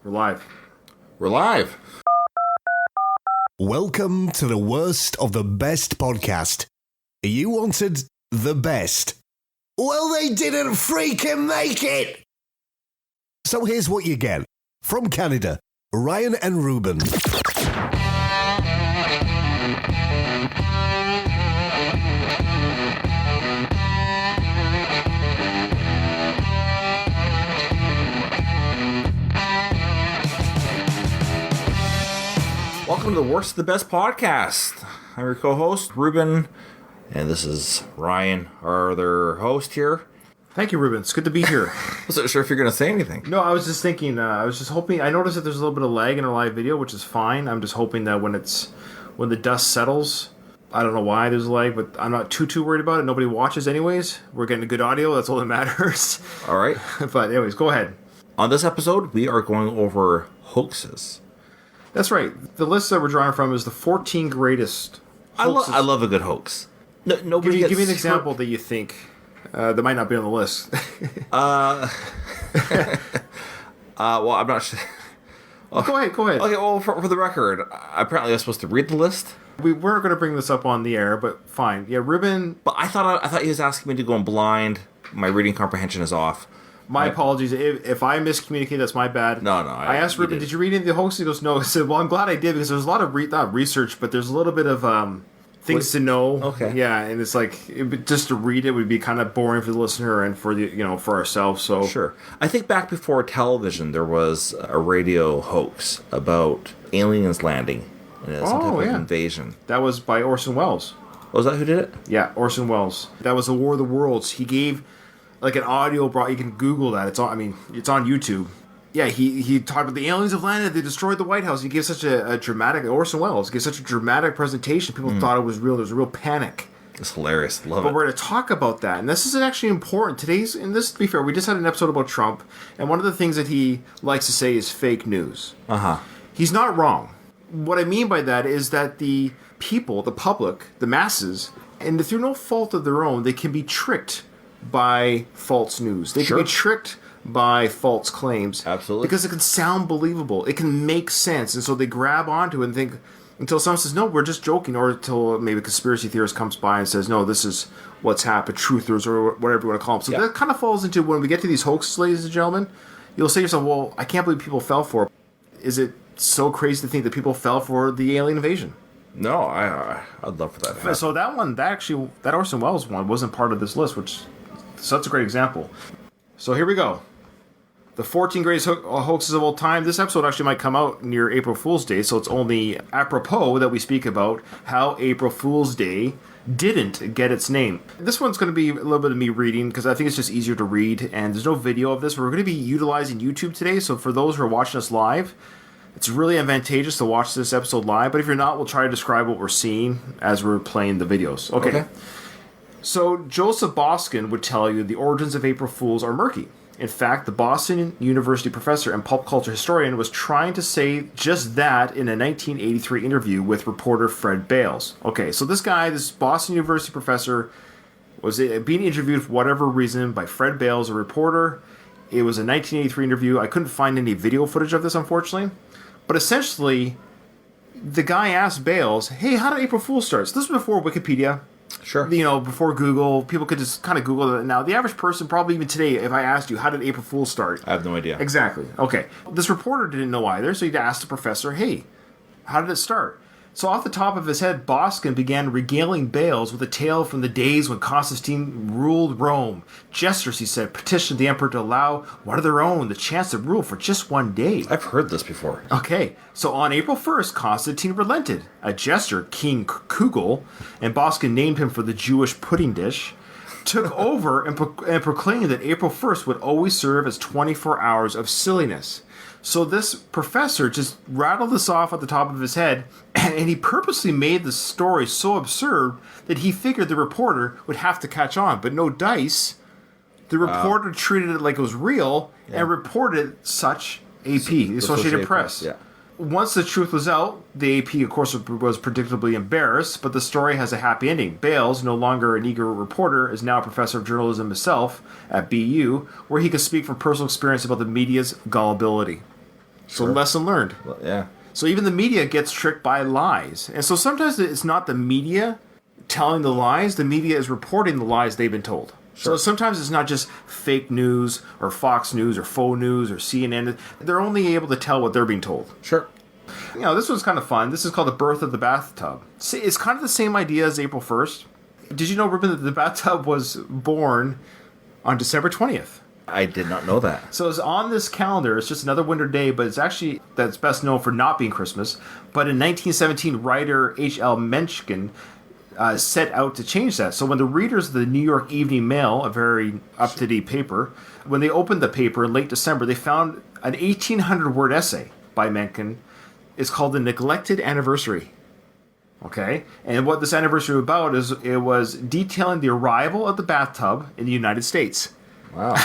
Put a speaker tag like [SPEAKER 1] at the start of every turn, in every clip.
[SPEAKER 1] We're live.
[SPEAKER 2] We're live.
[SPEAKER 3] Welcome to the worst of the best podcast. You wanted the best. Well, they didn't freaking make it! So here's what you get. From Canada, Ryan and Ruban.
[SPEAKER 2] Welcome to the worst of the best podcast. I'm your co-host, Ruben, and this is Ryan, our other host here.
[SPEAKER 1] Thank you, Ruben. It's good to be here.
[SPEAKER 2] Wasn't sure if you're going to say anything.
[SPEAKER 1] No, I was just thinking, I was just hoping, I noticed that there's a little bit of lag in our live video, which is fine. I'm just hoping that when the dust settles, I don't know why there's a lag, but I'm not too worried about it. Nobody watches anyways. We're getting good audio. That's all that matters.
[SPEAKER 2] All right.
[SPEAKER 1] But anyways, go ahead.
[SPEAKER 2] On this episode, we are going over hoaxes.
[SPEAKER 1] That's right. The list that we're drawing from is the 14 greatest hoaxes.
[SPEAKER 2] I love a good hoax. Nobody
[SPEAKER 1] Give me an example that you think that might not be on the list.
[SPEAKER 2] Well, I'm not sure.
[SPEAKER 1] Well, go ahead.
[SPEAKER 2] Okay, well, for the record, apparently I'm supposed to read the list.
[SPEAKER 1] We weren't going to bring this up on the air, but fine. Yeah, Ruben.
[SPEAKER 2] But I thought he was asking me to go in blind. My reading comprehension is off.
[SPEAKER 1] My apologies. If I miscommunicated, that's my bad.
[SPEAKER 2] No.
[SPEAKER 1] I asked Ruben, did you read any of the hoaxes? He goes, no. I said, well, I'm glad I did, because there's a lot of not research, but there's a little bit of things to know.
[SPEAKER 2] Okay.
[SPEAKER 1] Yeah, and it's like just to read it would be kind of boring for the listener and for for ourselves. So
[SPEAKER 2] sure. I think back before television, there was a radio hoax about aliens landing and some type of invasion.
[SPEAKER 1] That was by Orson Welles.
[SPEAKER 2] Was that who did it?
[SPEAKER 1] Yeah, Orson Welles. That was the War of the Worlds. He gave like an audio you can Google that. It's on YouTube. Yeah, he talked about the aliens have landed, they destroyed the White House. He gave such a dramatic Orson Welles gave such a dramatic presentation. People thought it was real. There was a real panic.
[SPEAKER 2] It's hilarious. Love it.
[SPEAKER 1] But we're going to talk about that. And this is actually important. To be fair, we just had an episode about Trump, and one of the things that he likes to say is fake news.
[SPEAKER 2] Uh-huh.
[SPEAKER 1] He's not wrong. What I mean by that is that the people, the public, the masses, and through no fault of their own, they can be tricked by false news. They can be tricked by false claims.
[SPEAKER 2] Absolutely.
[SPEAKER 1] Because it can sound believable. It can make sense. And so they grab onto it and think, until someone says, no, we're just joking, or until maybe a conspiracy theorist comes by and says, no, this is what's happened, truthers, or whatever you want to call them. So that kind of falls into, when we get to these hoaxes, ladies and gentlemen, you'll say to yourself, well, I can't believe people fell for it. Is it so crazy to think that people fell for the alien invasion?
[SPEAKER 2] No, I'd love for that to happen.
[SPEAKER 1] So that Orson Welles one wasn't part of this list, so that's a great example. So here we go. The 14 greatest hoaxes of all time. This episode actually might come out near April Fool's Day, so it's only apropos that we speak about how April Fool's Day didn't get its name. This one's going to be a little bit of me reading, because I think it's just easier to read, and there's no video of this. We're going to be utilizing YouTube today, so for those who are watching us live, it's really advantageous to watch this episode live, but if you're not, we'll try to describe what we're seeing as we're playing the videos. Okay. So Joseph Boskin would tell you the origins of April Fools are murky. In fact, the Boston University professor and pulp culture historian was trying to say just that in a 1983 interview with reporter Fred Bales. Okay, so this Boston University professor, was being interviewed for whatever reason by Fred Bales, a reporter. It was a 1983 interview. I couldn't find any video footage of this, unfortunately. But essentially, the guy asked Bales, hey, how did April Fool's start? So this was before Wikipedia.
[SPEAKER 2] Sure.
[SPEAKER 1] Before Google, people could just kind of Google it. Now, the average person, probably even today, if I asked you, how did April Fool's start?
[SPEAKER 2] I have no idea.
[SPEAKER 1] Exactly. Okay. This reporter didn't know either, so he'd asked the professor, hey, how did it start? So off the top of his head, Boskin began regaling Bales with a tale from the days when Constantine ruled Rome. Jesters, he said, petitioned the emperor to allow one of their own the chance to rule for just one day.
[SPEAKER 2] I've heard this before.
[SPEAKER 1] Okay, so on April 1st, Constantine relented. A jester, King Kugel, and Boskin named him for the Jewish pudding dish, took over and proclaimed that April 1st would always serve as 24 hours of silliness. So this professor just rattled this off at the top of his head, and he purposely made the story so absurd that he figured the reporter would have to catch on. But no dice. The reporter treated it like it was real and reported such AP, the Associated Press.
[SPEAKER 2] Yeah.
[SPEAKER 1] Once the truth was out, the AP, of course, was predictably embarrassed, but the story has a happy ending. Bales, no longer an eager reporter, is now a professor of journalism himself at BU, where he can speak from personal experience about the media's gullibility. So lesson learned.
[SPEAKER 2] Well, yeah.
[SPEAKER 1] So even the media gets tricked by lies. And so sometimes it's not the media telling the lies, the media is reporting the lies they've been told. Sure. So sometimes it's not just fake news or Fox News or faux news or CNN. They're only able to tell what they're being told.
[SPEAKER 2] Sure.
[SPEAKER 1] This one's kind of fun. This is called The Birth of the Bathtub. See, it's kind of the same idea as April 1st. Did you know, Ruben, that the bathtub was born on December 20th?
[SPEAKER 2] I did not know that.
[SPEAKER 1] So it's on this calendar. It's just another winter day, but it's actually, that's best known for not being Christmas. But in 1917, writer H.L. Mencken set out to change that. So when the readers of the New York Evening Mail, a very up-to-date paper, when they opened the paper in late December, they found an 1,800-word essay by Mencken. It's called The Neglected Anniversary. Okay? And what this anniversary was about is it was detailing the arrival of the bathtub in the United States.
[SPEAKER 2] Wow.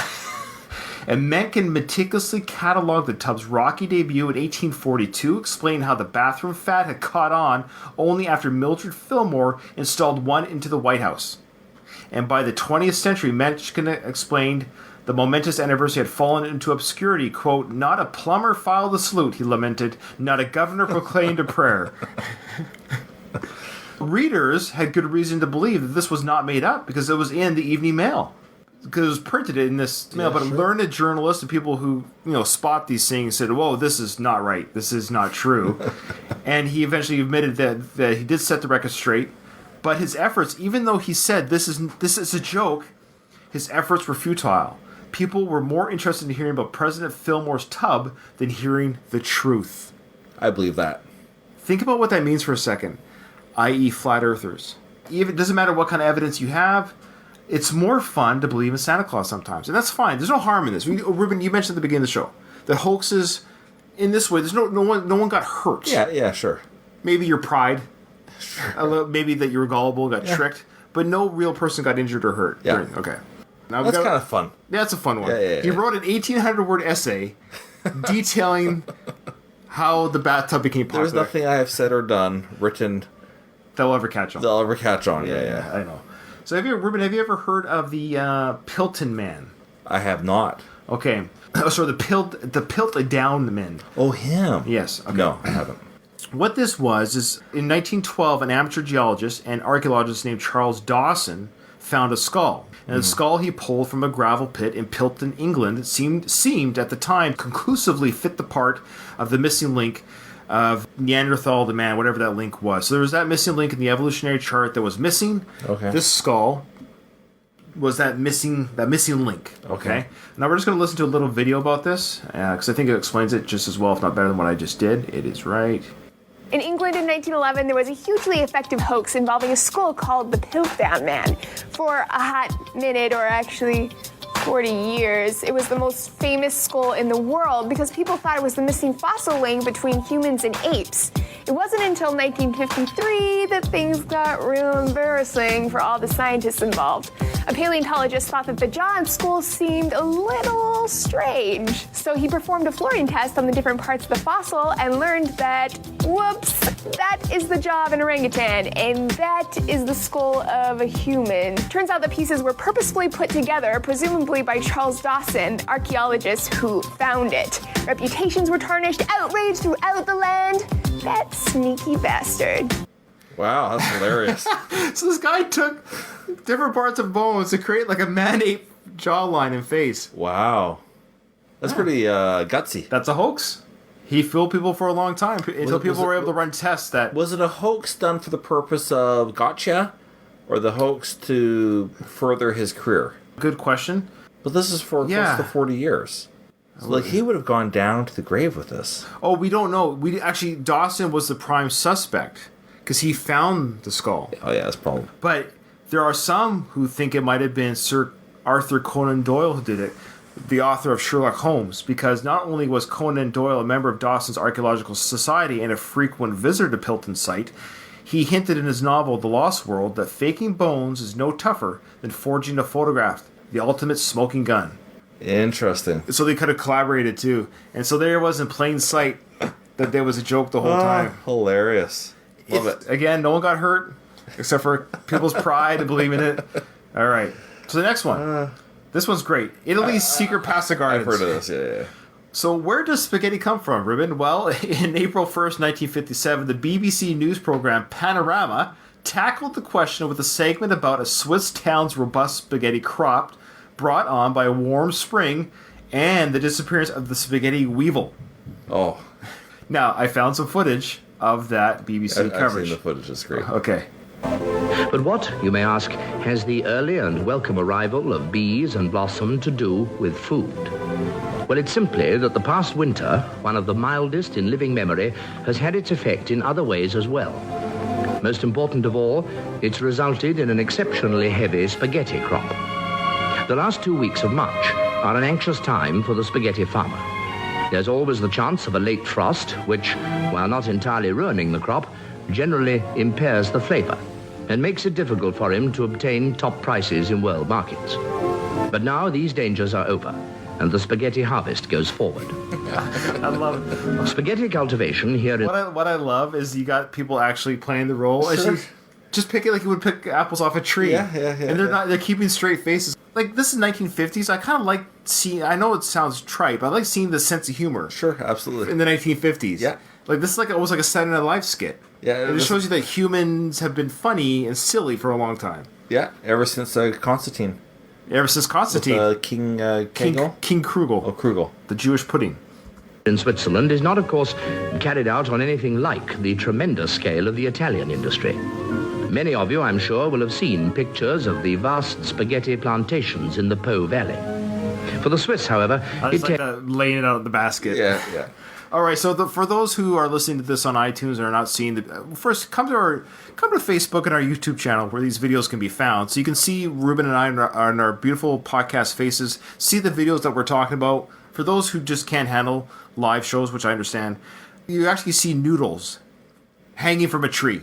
[SPEAKER 1] And Mencken meticulously cataloged the tub's rocky debut in 1842, explaining how the bathroom fad had caught on only after Mildred Fillmore installed one into the White House. And by the 20th century, Mencken explained the momentous anniversary had fallen into obscurity. Quote, "Not a plumber filed a salute," he lamented. "Not a governor proclaimed a prayer." Readers had good reason to believe that this was not made up because it was in the Evening Mail. Because it was printed in this mail, but learned journalists and people who spot these things said, "Whoa, this is not right. This is not true." And he eventually admitted that he did set the record straight. But his efforts, even though he said this is a joke, his efforts were futile. People were more interested in hearing about President Fillmore's tub than hearing the truth.
[SPEAKER 2] I believe that.
[SPEAKER 1] Think about what that means for a second, i.e. flat earthers. Even it doesn't matter what kind of evidence you have. It's more fun to believe in Santa Claus sometimes, and that's fine. There's no harm in this. Ruben, you mentioned at the beginning of the show that hoaxes in this way. There's no one got hurt.
[SPEAKER 2] Yeah, sure.
[SPEAKER 1] Maybe your pride, maybe that you were gullible, got tricked, but no real person got injured or hurt.
[SPEAKER 2] Yeah.
[SPEAKER 1] Okay. Now
[SPEAKER 2] That's kind of fun.
[SPEAKER 1] Yeah, it's a fun one.
[SPEAKER 2] Yeah.
[SPEAKER 1] He wrote an 1,800-word essay detailing how the bathtub became popular.
[SPEAKER 2] There's nothing I have said or done, written,
[SPEAKER 1] they'll ever catch on.
[SPEAKER 2] Yeah.
[SPEAKER 1] I know. So Ruben, have you ever heard of the Pilton Man?
[SPEAKER 2] I have not.
[SPEAKER 1] Okay. So the Piltdown Men.
[SPEAKER 2] Oh, him.
[SPEAKER 1] Yes. Okay.
[SPEAKER 2] No, I haven't.
[SPEAKER 1] What this was is in 1912, an amateur geologist and archaeologist named Charles Dawson found a skull. And the skull he pulled from a gravel pit in Pilton, England, seemed at the time conclusively fit the part of the missing link of Neanderthal the man, whatever that link was. So there was that missing link in the evolutionary chart that was missing.
[SPEAKER 2] Okay.
[SPEAKER 1] This skull was that missing link. Okay. Now we're just going to listen to a little video about this because I think it explains it just as well, if not better than what I just did. It is right.
[SPEAKER 4] In England in 1911, there was a hugely effective hoax involving a skull called the Piltdown Man. For a hot minute, or actually 40 years, it was the most famous skull in the world because people thought it was the missing fossil link between humans and apes. It wasn't until 1953 that things got real embarrassing for all the scientists involved. A paleontologist thought that the jaw and skull seemed a little strange, so he performed a fluorine test on the different parts of the fossil and learned that, whoops, that is the jaw of an orangutan, and that is the skull of a human. Turns out the pieces were purposefully put together, presumably by Charles Dawson, the archaeologist who found it. Reputations were tarnished, outrage throughout the land. That sneaky bastard.
[SPEAKER 2] Wow, that's hilarious.
[SPEAKER 1] So this guy took different parts of bones to create like a man-ape jawline and face.
[SPEAKER 2] Wow. That's pretty gutsy.
[SPEAKER 1] That's a hoax. He fooled people for a long time until people were able to run tests that...
[SPEAKER 2] Was it a hoax done for the purpose of gotcha? Or the hoax to further his career?
[SPEAKER 1] Good question.
[SPEAKER 2] But this is for close to 40 years. So, like, he would have gone down to the grave with this.
[SPEAKER 1] Oh, we don't know. Dawson was the prime suspect because he found the skull.
[SPEAKER 2] Oh, yeah, that's probably...
[SPEAKER 1] But there are some who think it might have been Sir Arthur Conan Doyle who did it, the author of Sherlock Holmes, because not only was Conan Doyle a member of Dawson's Archaeological Society and a frequent visitor to Pilton's site, he hinted in his novel The Lost World that faking bones is no tougher than forging a photograph, the ultimate smoking gun.
[SPEAKER 2] Interesting.
[SPEAKER 1] So they could have collaborated too. And so there it was in plain sight that there was a joke the whole time.
[SPEAKER 2] Hilarious. Love it.
[SPEAKER 1] Again, no one got hurt except for people's pride to believe in it. All right. So the next one. This one's great. Italy's secret pasta gardens.
[SPEAKER 2] I've heard of this, yeah.
[SPEAKER 1] So where does spaghetti come from, Ruben? Well, in April 1st, 1957, the BBC news program Panorama tackled the question with a segment about a Swiss town's robust spaghetti crop brought on by a warm spring and the disappearance of the spaghetti weevil.
[SPEAKER 2] Oh.
[SPEAKER 1] Now, I found some footage of that BBC coverage.
[SPEAKER 2] I've seen the footage. It's great.
[SPEAKER 1] Okay.
[SPEAKER 5] But what, you may ask, has the early and welcome arrival of bees and blossom to do with food? Well, it's simply that the past winter, one of the mildest in living memory, has had its effect in other ways as well. Most important of all, it's resulted in an exceptionally heavy spaghetti crop. The last 2 weeks of March are an anxious time for the spaghetti farmer. There's always the chance of a late frost, which, while not entirely ruining the crop, generally impairs the flavor and makes it difficult for him to obtain top prices in world markets. But now these dangers are over, and the spaghetti harvest goes forward.
[SPEAKER 1] I love it.
[SPEAKER 5] Spaghetti cultivation here in...
[SPEAKER 1] What I love is you got people actually playing the role. Sure. And just pick it like you would pick apples off a tree.
[SPEAKER 2] Yeah.
[SPEAKER 1] And they're keeping straight faces. Like, this is 1950s. I kind of like seeing... I know it sounds trite, but I like seeing the sense of humor.
[SPEAKER 2] Sure, absolutely.
[SPEAKER 1] In the 1950s.
[SPEAKER 2] Yeah.
[SPEAKER 1] Like, this is like almost like a Saturday Night Live skit.
[SPEAKER 2] Yeah.
[SPEAKER 1] It just shows you that humans have been funny and silly for a long time.
[SPEAKER 2] Yeah, ever since Constantine.
[SPEAKER 1] Ever since Constantine.
[SPEAKER 2] With, King
[SPEAKER 1] Krugel.
[SPEAKER 2] Oh, Krugel.
[SPEAKER 1] The Jewish pudding.
[SPEAKER 5] In Switzerland is not, of course, carried out on anything like the tremendous scale of the Italian industry. Many of you, I'm sure, will have seen pictures of the vast spaghetti plantations in the Po Valley. For the Swiss, however,
[SPEAKER 1] laying it out in the basket.
[SPEAKER 2] Yeah.
[SPEAKER 1] All right, so for those who are listening to this on iTunes and are not seeing first come to Facebook and our YouTube channel where these videos can be found, so you can see Ruben and I on our beautiful podcast faces, see the videos that we're talking about. For those who just can't handle live shows, which I understand, you actually see noodles hanging from a tree.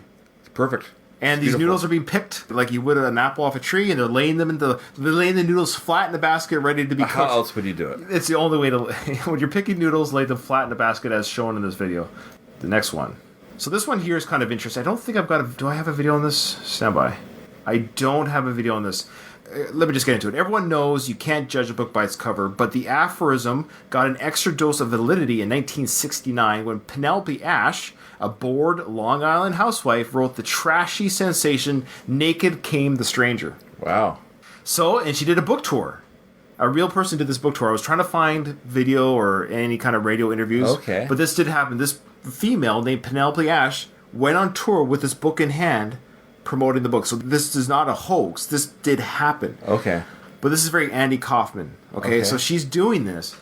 [SPEAKER 2] Perfect.
[SPEAKER 1] And these noodles are being picked like you would an apple off a tree, and they're laying the noodles flat in the basket, ready to be cooked.
[SPEAKER 2] How else would you do it?
[SPEAKER 1] It's the only way to when you're picking noodles, lay them flat in the basket as shown in this video. The next one. So this one here is kind of interesting. I don't think I've got do I have a video on this? Stand by. I don't have a video on this. Let me just get into it. Everyone knows you can't judge a book by its cover, but the aphorism got an extra dose of validity in 1969 when Penelope Ash, a bored Long Island housewife, wrote the trashy sensation Naked Came the Stranger.
[SPEAKER 2] Wow.
[SPEAKER 1] So, and she did a book tour. A real person did this book tour. I was trying to find video or any kind of radio interviews.
[SPEAKER 2] Okay.
[SPEAKER 1] But this did happen. This female named Penelope Ash went on tour with this book in hand promoting the book. So this is not a hoax. This did happen.
[SPEAKER 2] Okay.
[SPEAKER 1] But this is very Andy Kaufman. Okay. So she's doing this.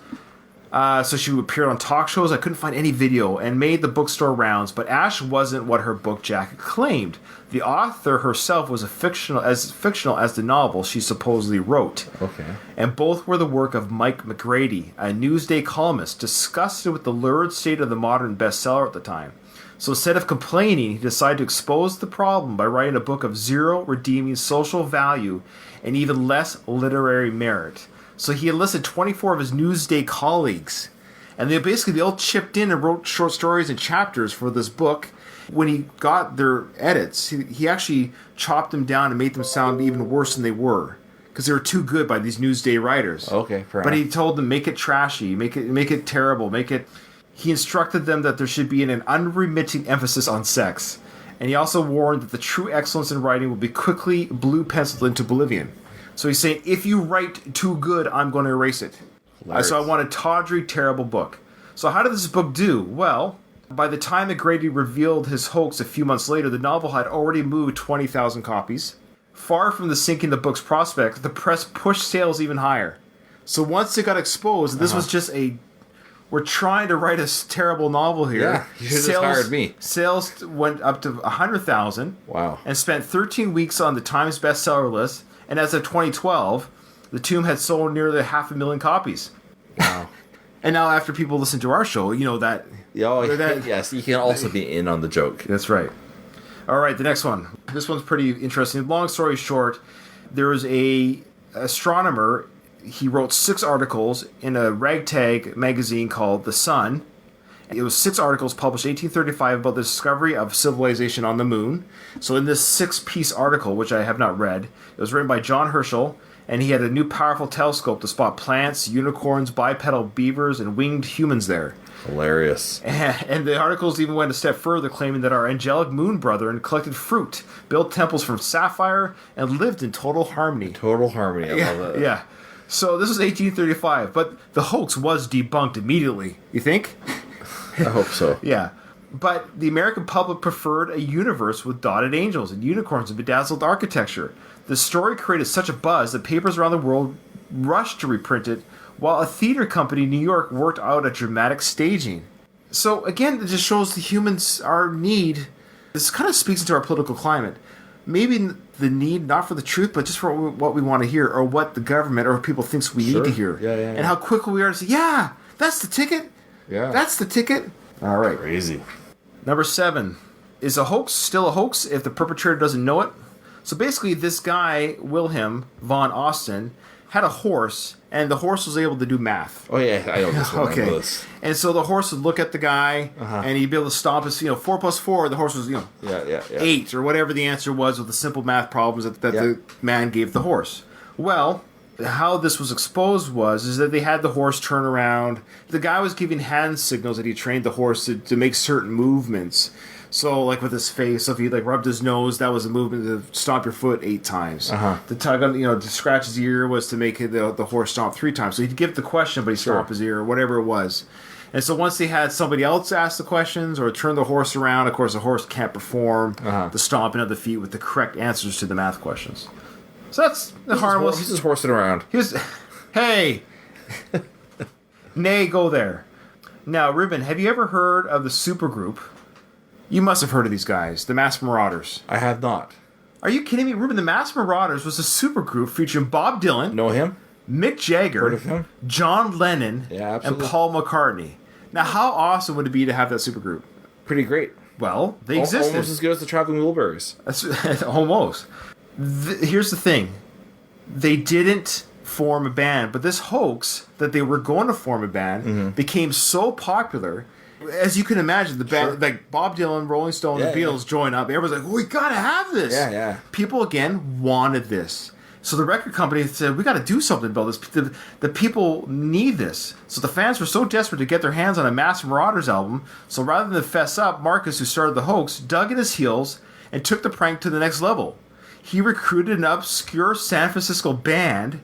[SPEAKER 1] So she appeared on talk shows. I couldn't find any video and made the bookstore rounds. But Ash wasn't what her book jacket claimed. The author herself was as fictional as the novel she supposedly wrote.
[SPEAKER 2] Okay.
[SPEAKER 1] And both were the work of Mike McGrady, a Newsday columnist, disgusted with the lurid state of the modern bestseller at the time. So instead of complaining, he decided to expose the problem by writing a book of zero redeeming social value and even less literary merit. So he enlisted 24 of his Newsday colleagues, and they all chipped in and wrote short stories and chapters for this book. When he got their edits, he actually chopped them down and made them sound even worse than they were, because they were too good by these Newsday writers.
[SPEAKER 2] Okay, fair
[SPEAKER 1] But
[SPEAKER 2] enough.
[SPEAKER 1] he told them, make it trashy, make it terrible, He instructed them that there should be an unremitting emphasis on sex, and he also warned that the true excellence in writing will be quickly blue penciled into oblivion. So he's saying, if you write too good, I'm going to erase it. So I want a tawdry, terrible book. So how did this book do? Well, by the time McGrady revealed his hoax a few months later, the novel had already moved 20,000 copies. Far from the sinking the book's prospect, the press pushed sales even higher. So once it got exposed, this was just we're trying to write a terrible novel here.
[SPEAKER 2] Yeah, you just hired me.
[SPEAKER 1] Sales went up to 100,000.
[SPEAKER 2] Wow.
[SPEAKER 1] And spent 13 weeks on the Times bestseller list. And as of 2012, The Tomb had sold nearly 500,000 copies.
[SPEAKER 2] Wow.
[SPEAKER 1] And now after people listen to our show, you know that...
[SPEAKER 2] Yes, you can also be in on the joke.
[SPEAKER 1] That's right. All right, the next one. This one's pretty interesting. Long story short, there was a astronomer. He wrote 6 articles in a ragtag magazine called The Sun. It was 6 articles published in 1835 about the discovery of civilization on the moon. So in this 6-piece article, which I have not read, it was written by John Herschel, And he had a new powerful telescope to spot plants, unicorns, bipedal beavers, and winged humans there.
[SPEAKER 2] Hilarious.
[SPEAKER 1] And the articles even went a step further, claiming that our angelic moon brethren collected fruit, built temples from sapphire, and lived in total harmony.
[SPEAKER 2] Total harmony. I love that.
[SPEAKER 1] Yeah. So this was 1835, but the hoax was debunked immediately. You think?
[SPEAKER 2] I hope so.
[SPEAKER 1] Yeah. But the American public preferred a universe with dotted angels and unicorns and bedazzled architecture. The story created such a buzz that papers around the world rushed to reprint it, while a theater company in New York worked out a dramatic staging. So again, it just shows the humans, our need. This kind of speaks into our political climate. Maybe the need, not for the truth, but just for what we want to hear, or what the government or people thinks we need to hear.
[SPEAKER 2] Yeah.
[SPEAKER 1] And how quickly we are to say, yeah, that's the ticket.
[SPEAKER 2] Yeah.
[SPEAKER 1] That's the ticket. All right.
[SPEAKER 2] Crazy.
[SPEAKER 1] Number 7. Is a hoax still a hoax if the perpetrator doesn't know it? So basically, this guy, Wilhelm von Osten, had a horse, and the horse was able to do math.
[SPEAKER 2] Oh, yeah, I know this one.
[SPEAKER 1] Okay.
[SPEAKER 2] I know this.
[SPEAKER 1] And so the horse would look at the guy, and he'd be able to stomp his, 4 plus 4, the horse was,
[SPEAKER 2] Yeah.
[SPEAKER 1] 8, or whatever the answer was with the simple math problems that the man gave the horse. Well, how this was exposed is that they had the horse turn around. The guy was giving hand signals that he trained the horse to make certain movements. So, like with his face, so if he rubbed his nose, that was a movement to stomp your foot 8 times. The tug on, to scratch his ear was to make the horse stomp 3 times. So he'd give the question, but he stomped his ear, or whatever it was. And so once they had somebody else ask the questions or turn the horse around, of course the horse can't perform the stomping of the feet with the correct answers to the math questions. So that's the harmless.
[SPEAKER 2] He's just horsing around.
[SPEAKER 1] Hey, nay, go there. Now, Ruben, have you ever heard of the supergroup? You must have heard of these guys, the Masked Marauders.
[SPEAKER 2] I have not.
[SPEAKER 1] Are you kidding me? Ruben, the Masked Marauders was a supergroup featuring Bob Dylan,
[SPEAKER 2] Know him?
[SPEAKER 1] Mick Jagger,
[SPEAKER 2] Heard of him?
[SPEAKER 1] John Lennon,
[SPEAKER 2] Yeah,
[SPEAKER 1] and
[SPEAKER 2] absolutely.
[SPEAKER 1] Paul McCartney. Now, how awesome would it be to have that supergroup?
[SPEAKER 2] Pretty great.
[SPEAKER 1] Well, they existed.
[SPEAKER 2] Almost as good as the Traveling Wilburys.
[SPEAKER 1] That's almost. Here's the thing. They didn't form a band, but this hoax that they were going to form a band became so popular. As you can imagine, the band, like Bob Dylan, Rolling Stone, and the Beatles join up. Everyone's like, we gotta have this.
[SPEAKER 2] Yeah.
[SPEAKER 1] People, again, wanted this. So the record company said, we gotta do something about this. The people need this. So the fans were so desperate to get their hands on a Masked Marauders album, so rather than fess up, Marcus, who started the hoax, dug at his heels and took the prank to the next level. He recruited an obscure San Francisco band,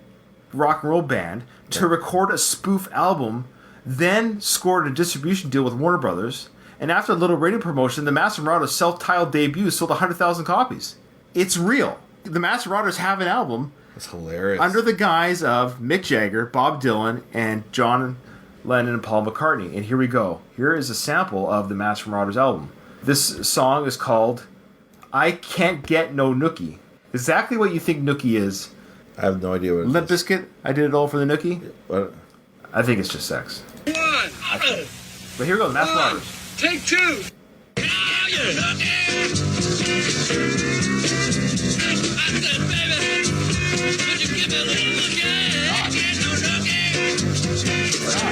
[SPEAKER 1] rock and roll band, to record a spoof album, then scored a distribution deal with Warner Brothers, and after a little radio promotion, the Masked Marauders' self-titled debut sold 100,000 copies. It's real. The Masked Marauders have an album.
[SPEAKER 2] That's hilarious.
[SPEAKER 1] Under the guise of Mick Jagger, Bob Dylan, and John Lennon and Paul McCartney. And here we go. Here is a sample of the Masked Marauders album. This song is called I Can't Get No Nookie. Exactly what you think Nookie is.
[SPEAKER 2] I have no idea what it is.
[SPEAKER 1] Limp Bizkit, I Did It All for the Nookie.
[SPEAKER 2] What?
[SPEAKER 1] I think it's just sex.
[SPEAKER 6] One.
[SPEAKER 1] But here we go, the Masked Marauders.
[SPEAKER 6] Take 2. Oh, yeah. I said, baby, would you give me a little lookie? Get no nookie. I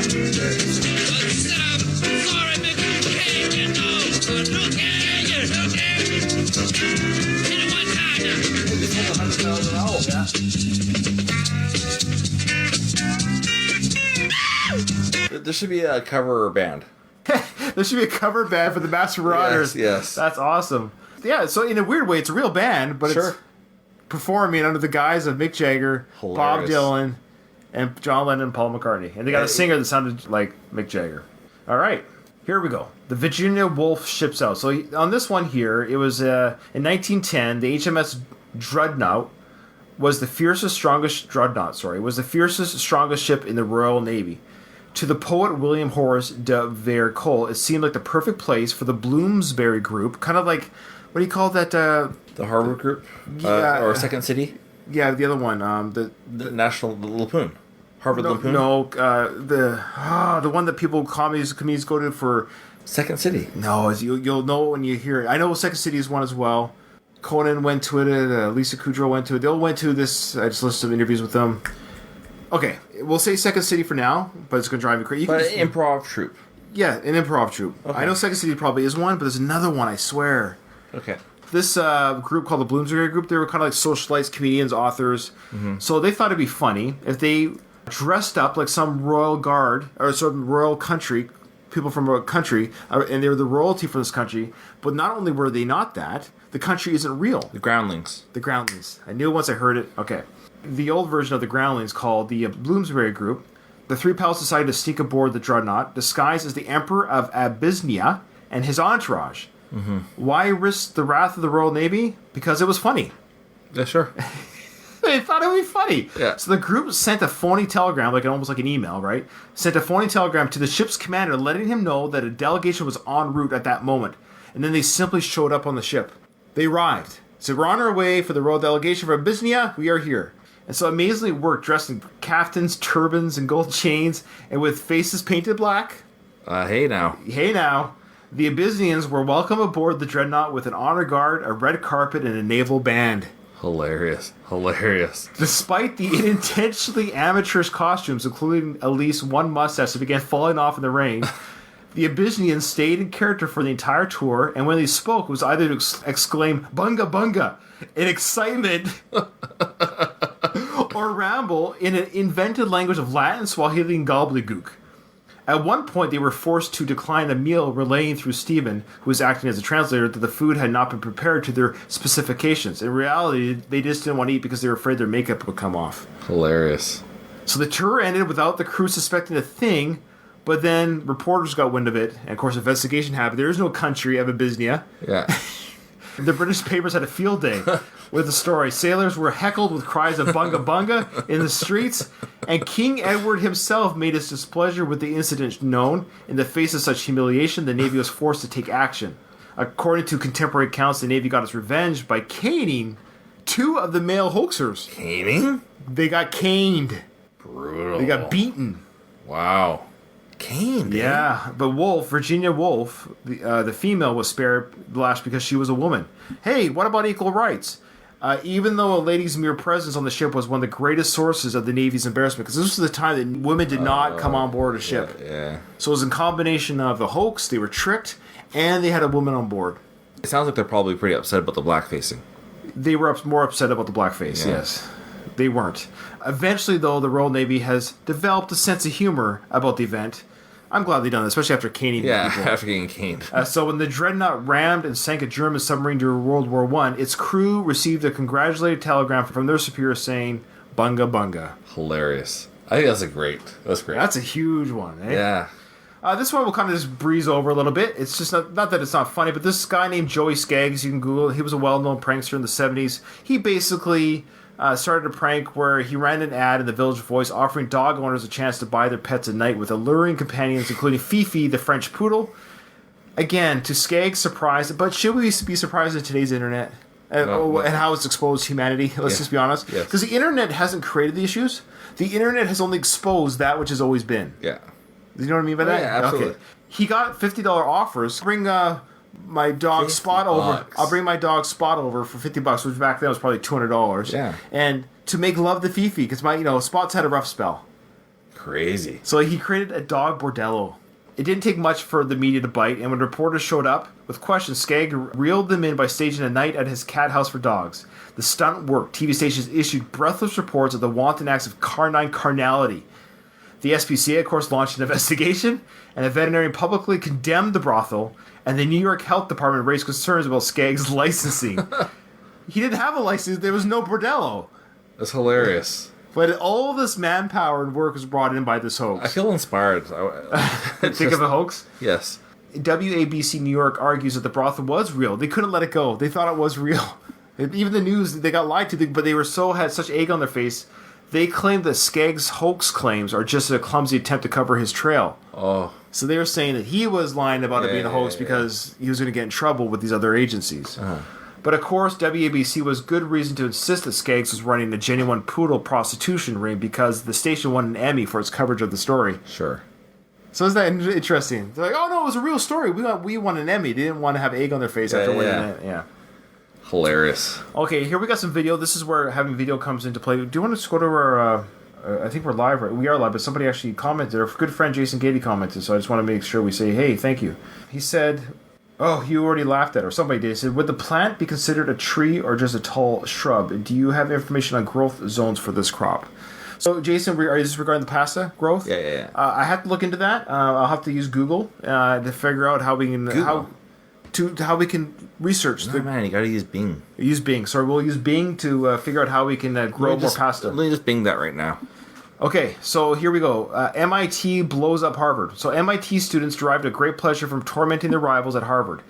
[SPEAKER 6] said, I'm sorry, Mick, you can't get no nookie. You're nookie. Hit it one time now.
[SPEAKER 2] There should be a cover band.
[SPEAKER 1] There should be a cover band for the Masked Marauders.
[SPEAKER 2] Yes.
[SPEAKER 1] That's awesome. Yeah, so in a weird way, it's a real band, but it's performing under the guise of Mick Jagger, Bob
[SPEAKER 2] Hilarious.
[SPEAKER 1] Dylan, and John Lennon and Paul McCartney. And they got a singer that sounded like Mick Jagger. All right, here we go. The Virginia Wolf ships out. So on this one here, it was in 1910, the HMS Dreadnought was the fiercest, strongest ship in the Royal Navy. To the poet William Horace de Vere-Cole, it seemed like the perfect place for the Bloomsbury Group, kind of like, what do you call that?
[SPEAKER 2] The Harvard Group? Or Second City?
[SPEAKER 1] Yeah, the other one. The
[SPEAKER 2] National Lampoon. Harvard Lampoon?
[SPEAKER 1] No, the one that comedians go to for...
[SPEAKER 2] Second City.
[SPEAKER 1] No, you'll know when you hear it. I know Second City is one as well. Conan went to it. Lisa Kudrow went to it. They all went to this. I just listened to some interviews with them. Okay, we'll say Second City for now, but it's going to drive me crazy.
[SPEAKER 2] But an improv troupe.
[SPEAKER 1] Yeah, an improv troupe.
[SPEAKER 2] Okay.
[SPEAKER 1] I know Second City probably is one, but there's another one, I swear.
[SPEAKER 2] Okay.
[SPEAKER 1] This group called the Bloomsbury Group, they were kind of like socialites, comedians, authors. So they thought it'd be funny if they dressed up like some royal guard or some royal country, people from a country, and they were the royalty for this country. But not only were they not that, the country isn't real.
[SPEAKER 2] The Groundlings.
[SPEAKER 1] The Groundlings. I knew it once I heard it. Okay. The old version of the Groundlings, called the Bloomsbury Group, the three pals decided to sneak aboard the dreadnought, disguised as the Emperor of Abyssinia and his entourage. Why risk the wrath of the Royal Navy? Because it was funny.
[SPEAKER 2] Yeah, sure.
[SPEAKER 1] They thought it would be funny.
[SPEAKER 2] Yeah.
[SPEAKER 1] So the group sent a phony telegram, almost like an email, right? Sent a phony telegram to the ship's commander, letting him know that a delegation was en route at that moment. And then they simply showed up on the ship. They arrived. Said, we're on our way for the royal delegation from Abyssinia. We are here. And so amazingly worked, dressed in caftans, turbans, and gold chains, and with faces painted black.
[SPEAKER 2] Hey now.
[SPEAKER 1] The Abyssinians were welcome aboard the dreadnought with an honor guard, a red carpet, and a naval band.
[SPEAKER 2] Hilarious.
[SPEAKER 1] Despite the unintentionally amateurish costumes, including at least one mustache that began falling off in the rain, the Abyssinians stayed in character for the entire tour, and when they spoke, it was either to exclaim "Bunga Bunga" in excitement or ramble in an invented language of Latin, Swahili, and gobbledygook. At one point, they were forced to decline a meal, relaying through Stephen, who was acting as a translator, that the food had not been prepared to their specifications. In reality, they just didn't want to eat because they were afraid their makeup would come off.
[SPEAKER 2] Hilarious.
[SPEAKER 1] So the tour ended without the crew suspecting a thing, but then reporters got wind of it, and of course, investigation happened. There is no country of Abyssinia.
[SPEAKER 2] Yeah.
[SPEAKER 1] The British papers had a field day with the story. Sailors were heckled with cries of "Bunga Bunga" in the streets, and King Edward himself made his displeasure with the incident known. In the face of such humiliation, the Navy was forced to take action. According to contemporary accounts, the Navy got its revenge by caning two of the male hoaxers.
[SPEAKER 2] Caning?
[SPEAKER 1] They got caned.
[SPEAKER 2] Brutal.
[SPEAKER 1] They got beaten.
[SPEAKER 2] Wow. Caned?
[SPEAKER 1] Yeah, but Virginia Woolf, the female, was spared the lash because she was a woman. Hey, what about equal rights? Even though a lady's mere presence on the ship was one of the greatest sources of the Navy's embarrassment, because this was the time that women did not come on board a ship.
[SPEAKER 2] Yeah.
[SPEAKER 1] So it was a combination of the hoax, they were tricked, and they had a woman on board.
[SPEAKER 2] It sounds like they're probably pretty upset about the blackfacing.
[SPEAKER 1] They were more upset about the blackface, yes. They weren't. Eventually, though, the Royal Navy has developed a sense of humor about the event. I'm glad they done this, especially after caning people.
[SPEAKER 2] After getting caned.
[SPEAKER 1] So when the dreadnought rammed and sank a German submarine during World War I, its crew received a congratulatory telegram from their superior saying, "Bunga Bunga."
[SPEAKER 2] Hilarious. I think that's great.
[SPEAKER 1] That's a huge one, eh?
[SPEAKER 2] Yeah.
[SPEAKER 1] This one will kind of just breeze over a little bit. It's just not that it's not funny, but this guy named Joey Skaggs, you can Google it, he was a well-known prankster in the 70s. He basically started a prank where he ran an ad in the Village Voice offering dog owners a chance to buy their pets at night with alluring companions, including Fifi, the French poodle. Again, to Skaggs' surprise, but should we be surprised at today's internet? And how it's exposed humanity? Let's just be honest. Because the internet hasn't created the issues. The internet has only exposed that which has always been.
[SPEAKER 2] Yeah.
[SPEAKER 1] You know what I mean by that?
[SPEAKER 2] Yeah, absolutely.
[SPEAKER 1] Okay. He got $50 offers. Bring my dog Spot over. I'll bring my dog Spot over for $50, which back then was probably $200.
[SPEAKER 2] Yeah.
[SPEAKER 1] And to make love to Fifi, because Spot's had a rough spell.
[SPEAKER 2] Crazy.
[SPEAKER 1] So he created a dog bordello. It didn't take much for the media to bite, and when reporters showed up with questions, Skaggs reeled them in by staging a night at his cat house for dogs. The stunt worked. TV stations issued breathless reports of the wanton acts of canine carnality. The SPCA, of course, launched an investigation, and a veterinarian publicly condemned the brothel, and the New York Health Department raised concerns about Skaggs' licensing. He didn't have a license. There was no bordello.
[SPEAKER 2] That's hilarious.
[SPEAKER 1] But all this manpower and work was brought in by this hoax.
[SPEAKER 2] I feel inspired.
[SPEAKER 1] Think of a hoax?
[SPEAKER 2] Yes.
[SPEAKER 1] WABC New York argues that the brothel was real. They couldn't let it go. They thought it was real. Even the news, they got lied to, but they had such egg on their face. They claimed that Skaggs' hoax claims are just a clumsy attempt to cover his trail.
[SPEAKER 2] Oh.
[SPEAKER 1] So they were saying that he was lying about it being a hoax because he was going to get in trouble with these other agencies. But of course, WABC was good reason to insist that Skaggs was running a genuine poodle prostitution ring because the station won an Emmy for its coverage of the story.
[SPEAKER 2] Sure.
[SPEAKER 1] So isn't that interesting? They're like, oh no, it was a real story. We won an Emmy. They didn't want to have egg on their face after winning it. Yeah.
[SPEAKER 2] Hilarious.
[SPEAKER 1] Okay, here we got some video. This is where having video comes into play. Do you want to just go to our... I think we're live. Right? We are live, but somebody actually commented. Our good friend Jason Gady commented, so I just want to make sure we say, hey, thank you. He said, Oh, you already laughed at it, or somebody did. It said, would the plant be considered a tree or just a tall shrub? And do you have information on growth zones for this crop? So, Jason, are you just regarding the pasta growth?
[SPEAKER 2] Yeah.
[SPEAKER 1] I have to look into that. I'll have to use Google to figure out how we can how we can research.
[SPEAKER 2] Man, you gotta use Bing.
[SPEAKER 1] Use Bing. Sorry, we'll use Bing to figure out how we can grow more pasta.
[SPEAKER 2] Let me just Bing that right now.
[SPEAKER 1] Okay, so here we go. MIT blows up Harvard. So MIT students derived a great pleasure from tormenting their rivals at Harvard.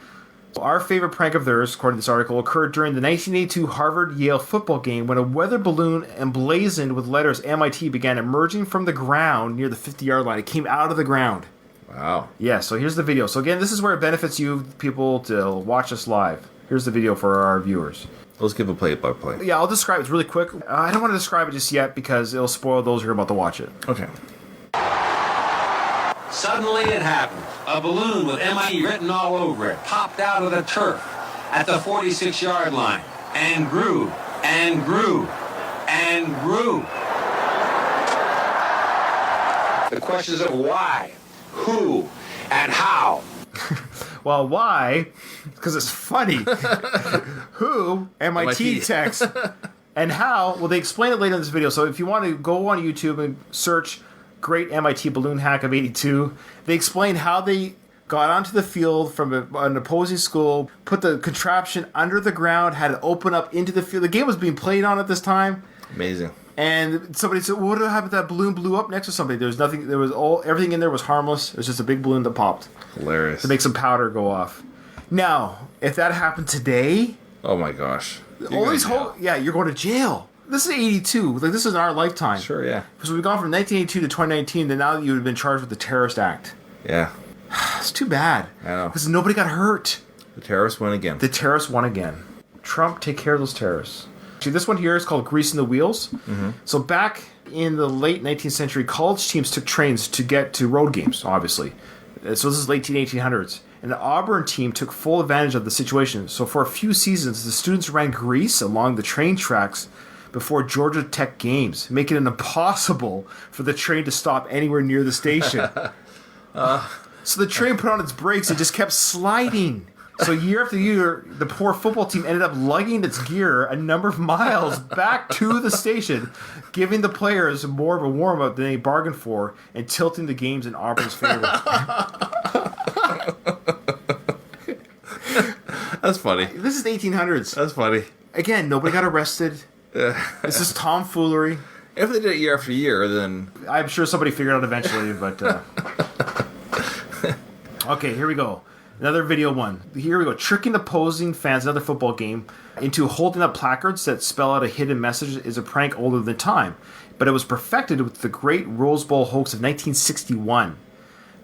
[SPEAKER 1] So our favorite prank of theirs, according to this article, occurred during the 1982 Harvard-Yale football game when a weather balloon emblazoned with letters MIT began emerging from the ground near the 50-yard line. It came out of the ground.
[SPEAKER 2] Wow.
[SPEAKER 1] Yeah, so here's the video. So again, this is where it benefits you people to watch us live. Here's the video for our viewers.
[SPEAKER 2] Let's give a play-by-play.
[SPEAKER 1] Yeah, I'll describe it really quick. I don't want to describe it just yet because it'll spoil those who are about to watch it.
[SPEAKER 2] Okay.
[SPEAKER 7] Suddenly it happened. A balloon with MIT written all over it popped out of the turf at the 46-yard line and grew and grew and grew. The questions of why, who, and how.
[SPEAKER 1] Well, why? Because it's funny. Who? MIT text. And how? Well, they explain it later in this video. So if you want to go on YouTube and search Great MIT Balloon Hack of 82, they explain how they got onto the field from an opposing school, put the contraption under the ground, had it open up into the field. The game was being played on at this time.
[SPEAKER 2] Amazing.
[SPEAKER 1] And somebody said, well, what happened if that balloon blew up next to somebody? There was nothing. There was everything in there was harmless. It was just a big balloon that popped.
[SPEAKER 2] Hilarious.
[SPEAKER 1] To make some powder go off. Now, if that happened today,
[SPEAKER 2] oh my gosh.
[SPEAKER 1] all these you're going to jail. This is 82. Like, this is in our lifetime.
[SPEAKER 2] Sure, yeah.
[SPEAKER 1] So we've gone from 1982 to 2019, then now you would have been charged with the terrorist act.
[SPEAKER 2] Yeah.
[SPEAKER 1] It's too bad.
[SPEAKER 2] I know.
[SPEAKER 1] Because nobody got hurt.
[SPEAKER 2] The terrorists win again.
[SPEAKER 1] The terrorists won again. Trump, take care of those terrorists. See, this one here is called Greasing the Wheels. Mm-hmm. So back in the late 19th century, college teams took trains to get to road games, obviously. So this is late 1800s. And the Auburn team took full advantage of the situation. So for a few seasons, the students ran grease along the train tracks before Georgia Tech games, making it impossible for the train to stop anywhere near the station. So the train put on its brakes and just kept sliding. So year after year, the poor football team ended up lugging its gear a number of miles back to the station, giving the players more of a warm-up than they bargained for and tilting the games in Auburn's favor.
[SPEAKER 2] That's funny.
[SPEAKER 1] This is the 1800s.
[SPEAKER 2] That's funny.
[SPEAKER 1] Again, nobody got arrested. This is tomfoolery.
[SPEAKER 2] If they did it year after year, then...
[SPEAKER 1] I'm sure somebody figured out eventually, but... Okay, here we go. Another video one. Here we go. Tricking opposing fans, another football game, into holding up placards that spell out a hidden message is a prank older than time. But it was perfected with the Great Rose Bowl hoax of 1961,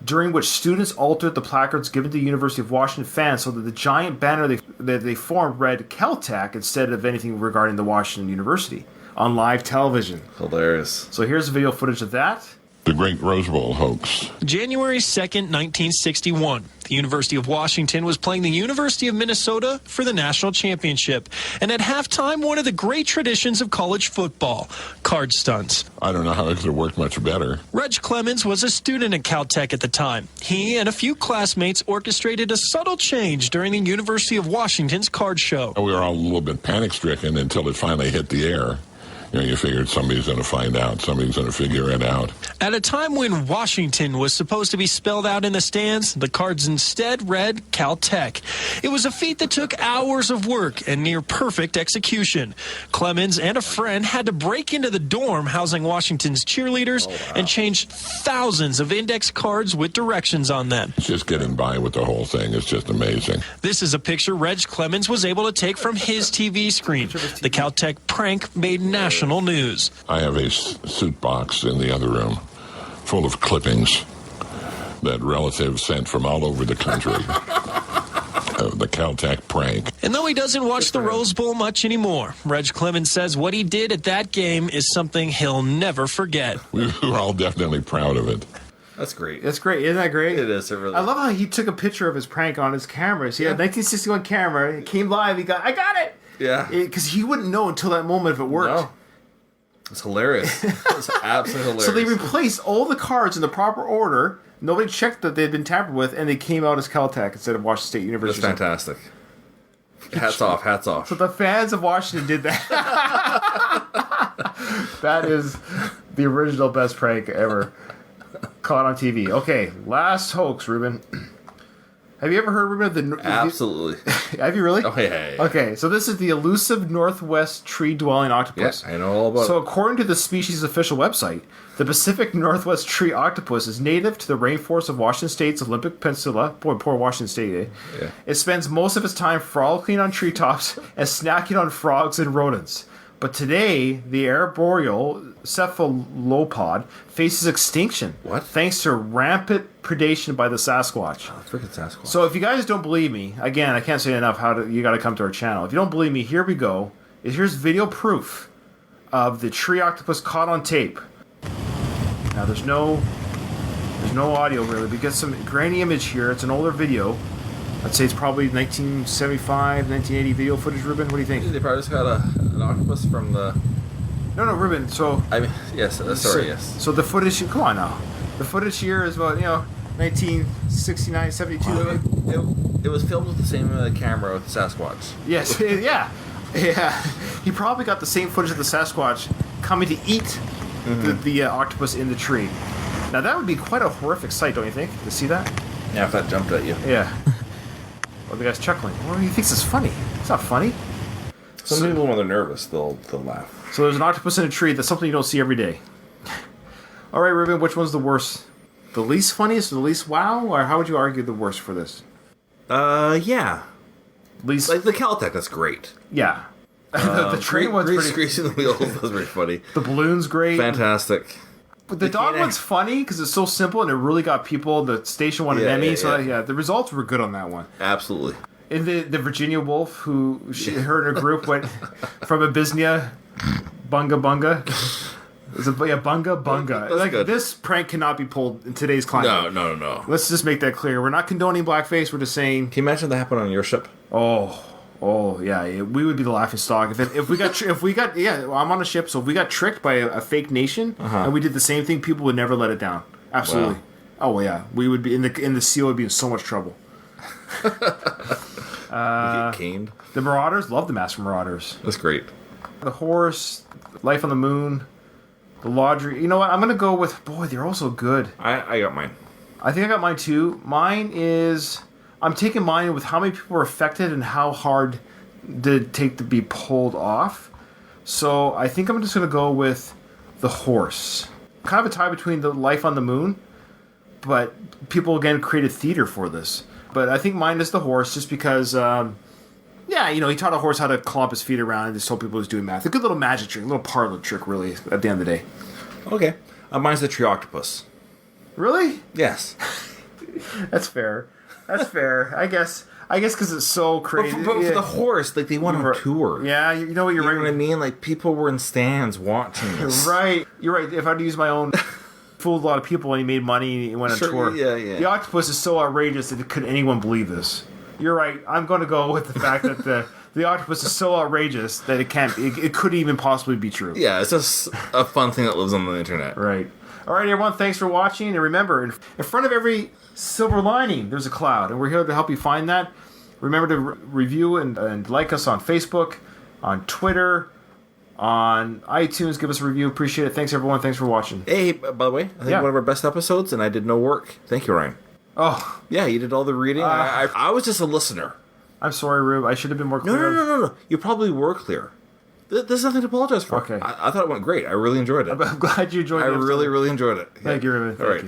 [SPEAKER 1] during which students altered the placards given to the University of Washington fans so that the giant banner that they formed read Caltech instead of anything regarding the Washington University on live television.
[SPEAKER 2] Hilarious.
[SPEAKER 1] So here's video footage of that.
[SPEAKER 8] The Great Rose Bowl hoax.
[SPEAKER 9] January 2nd, 1961. The University of Washington was playing the University of Minnesota for the national championship. And at halftime, one of the great traditions of college football, card stunts.
[SPEAKER 8] I don't know how it could have worked much better.
[SPEAKER 9] Reg Clemens was a student at Caltech at the time. He and a few classmates orchestrated a subtle change during the University of Washington's card show.
[SPEAKER 8] We were all a little bit panic-stricken until it finally hit the air. You know, you figured somebody's going to find out, somebody's going to figure it out.
[SPEAKER 9] At a time when Washington was supposed to be spelled out in the stands, the cards instead read Caltech. It was a feat that took hours of work and near perfect execution. Clemens and a friend had to break into the dorm housing Washington's cheerleaders and change thousands of index cards with directions on them.
[SPEAKER 8] It's just getting by with the whole thing. It's just amazing.
[SPEAKER 9] This is a picture Reg Clemens was able to take from his TV screen. The Caltech prank made national news.
[SPEAKER 8] I have a suit box in the other room full of clippings that relatives sent from all over the country. The Caltech prank.
[SPEAKER 9] And though he doesn't watch the Rose Bowl much anymore, Reg Clemens says what he did at that game is something he'll never forget.
[SPEAKER 8] We were all definitely proud of it.
[SPEAKER 2] That's great.
[SPEAKER 1] That's great. Isn't that great?
[SPEAKER 2] It is. It really
[SPEAKER 1] I love how he took a picture of his prank on his camera. So he had a 1961 camera. It came live. I got it.
[SPEAKER 2] Yeah.
[SPEAKER 1] Because he wouldn't know until that moment if it worked.
[SPEAKER 2] No. It's hilarious. It's absolutely hilarious.
[SPEAKER 1] So they replaced all the cards in the proper order Nobody checked that they'd been tampered with, and they came out as Caltech instead of Washington State University.
[SPEAKER 2] That's fantastic. Hats off, hats off.
[SPEAKER 1] So the fans of Washington did that. That is the original best prank ever caught on TV. Okay, last hoax, Ruben. Have you ever heard, Ruben, of the...
[SPEAKER 2] Absolutely.
[SPEAKER 1] Have you really?
[SPEAKER 2] Oh, yeah.
[SPEAKER 1] Okay, so this is the elusive northwest tree-dwelling octopus.
[SPEAKER 2] Yeah, I know all about it.
[SPEAKER 1] So according to the species' official website, the Pacific Northwest tree octopus is native to the rainforest of Washington State's Olympic Peninsula. Boy, poor Washington State, eh?
[SPEAKER 2] Yeah.
[SPEAKER 1] It spends most of its time frolicking on treetops and snacking on frogs and rodents. But today, the arboreal cephalopod faces extinction.
[SPEAKER 2] What?
[SPEAKER 1] Thanks to rampant predation by the Sasquatch.
[SPEAKER 2] Oh, freaking Sasquatch.
[SPEAKER 1] So if you guys don't believe me, again, I can't say enough you got to come to our channel. If you don't believe me, here we go. Here's video proof of the tree octopus caught on tape. Now there's no audio really. We get some grainy image here. It's an older video. I'd say it's probably 1975, 1980 video footage. Ruben, what do you think?
[SPEAKER 2] They probably just got an octopus from the...
[SPEAKER 1] No, Ruben. So
[SPEAKER 2] I mean, yes, sorry, yes.
[SPEAKER 1] So the footage. Come on now. The footage here is about 1969, 72.
[SPEAKER 2] It was filmed with the same camera with the Sasquatch.
[SPEAKER 1] Yes, yeah. He probably got the same footage of the Sasquatch coming to eat the octopus in the tree. Now that would be quite a horrific sight, don't you think? To see that?
[SPEAKER 2] Yeah, if that jumped at you.
[SPEAKER 1] Yeah. Oh, the guy's chuckling. Well, he thinks it's funny. It's not funny.
[SPEAKER 2] Some people, when they're nervous, they'll laugh.
[SPEAKER 1] So there's an octopus in a tree. That's something you don't see every day. All right, Ruben, which one's the worst? The least funniest or the least wow? Or how would you argue the worst for this?
[SPEAKER 2] Yeah.
[SPEAKER 1] Least...
[SPEAKER 2] Like the Caltech, that's great.
[SPEAKER 1] Yeah. The train one's pretty...
[SPEAKER 2] Greasing the wheels, that's very funny.
[SPEAKER 1] The balloon's great.
[SPEAKER 2] Fantastic.
[SPEAKER 1] But the dog one's funny because it's so simple and it really got people. The station won an Emmy, so the results were good on that one.
[SPEAKER 2] Absolutely.
[SPEAKER 1] And the Virginia Wolf, her and her group went from Abyssinia, bunga bunga. It's bunga bunga.
[SPEAKER 2] That's good.
[SPEAKER 1] This prank cannot be pulled in today's climate.
[SPEAKER 2] No.
[SPEAKER 1] Let's just make that clear. We're not condoning blackface. We're just saying.
[SPEAKER 2] Can you imagine that happened on your ship?
[SPEAKER 1] Oh yeah, we would be the laughing stock if we got I'm on a ship, so if we got tricked by a fake nation and we did the same thing, people would never let it down. Absolutely. Wow. Oh yeah, we would be in the seal would be in so much trouble.
[SPEAKER 2] We get caned.
[SPEAKER 1] The Marauders, love the Masked Marauders.
[SPEAKER 2] That's great.
[SPEAKER 1] The Horse, Life on the Moon, the Laundry. You know what? I'm gonna go with they're all so good.
[SPEAKER 2] I got mine.
[SPEAKER 1] I think I got mine too. Mine is. I'm taking mine with how many people were affected and how hard did it take to be pulled off. So I think I'm just going to go with the Horse. Kind of a tie between the Life on the Moon, but people again created theater for this. But I think mine is the Horse just because, he taught a horse how to clomp his feet around and just told people he was doing math. A good little magic trick, a little parlor trick, really, at the end of the day.
[SPEAKER 2] Okay. Mine's the tree octopus.
[SPEAKER 1] Really?
[SPEAKER 2] Yes.
[SPEAKER 1] That's fair. That's fair. I guess because it's so crazy.
[SPEAKER 2] But for the Horse, they went on tour.
[SPEAKER 1] Yeah, you know what? You're right.
[SPEAKER 2] You know what I mean? Like, people were in stands watching this.
[SPEAKER 1] Right. You're right. If I had to use my own, fooled a lot of people and he made money and he went on tour.
[SPEAKER 2] Yeah.
[SPEAKER 1] The octopus is so outrageous that could anyone believe this? You're right. I'm going to go with the fact that the octopus is so outrageous that it couldn't even possibly be true.
[SPEAKER 2] Yeah, it's just a fun thing that lives on the internet.
[SPEAKER 1] Right. All right, everyone. Thanks for watching. And remember, in front of every silver lining, there's a cloud, and we're here to help you find that. Remember to review and like us on Facebook, on Twitter, on iTunes. Give us a review. Appreciate it. Thanks, everyone. Thanks for watching.
[SPEAKER 2] Hey, by the way, I think one of our best episodes, and I did no work. Thank you, Ryan.
[SPEAKER 1] Oh.
[SPEAKER 2] Yeah, you did all the reading. I was just a listener.
[SPEAKER 1] I'm sorry, Rube. I should have been more clear.
[SPEAKER 2] No. You probably were clear. There's nothing to apologize for.
[SPEAKER 1] Okay.
[SPEAKER 2] I thought it went great. I really enjoyed it.
[SPEAKER 1] I'm glad you enjoyed it.
[SPEAKER 2] I really enjoyed it.
[SPEAKER 1] Thank you, Ruben.
[SPEAKER 2] All right.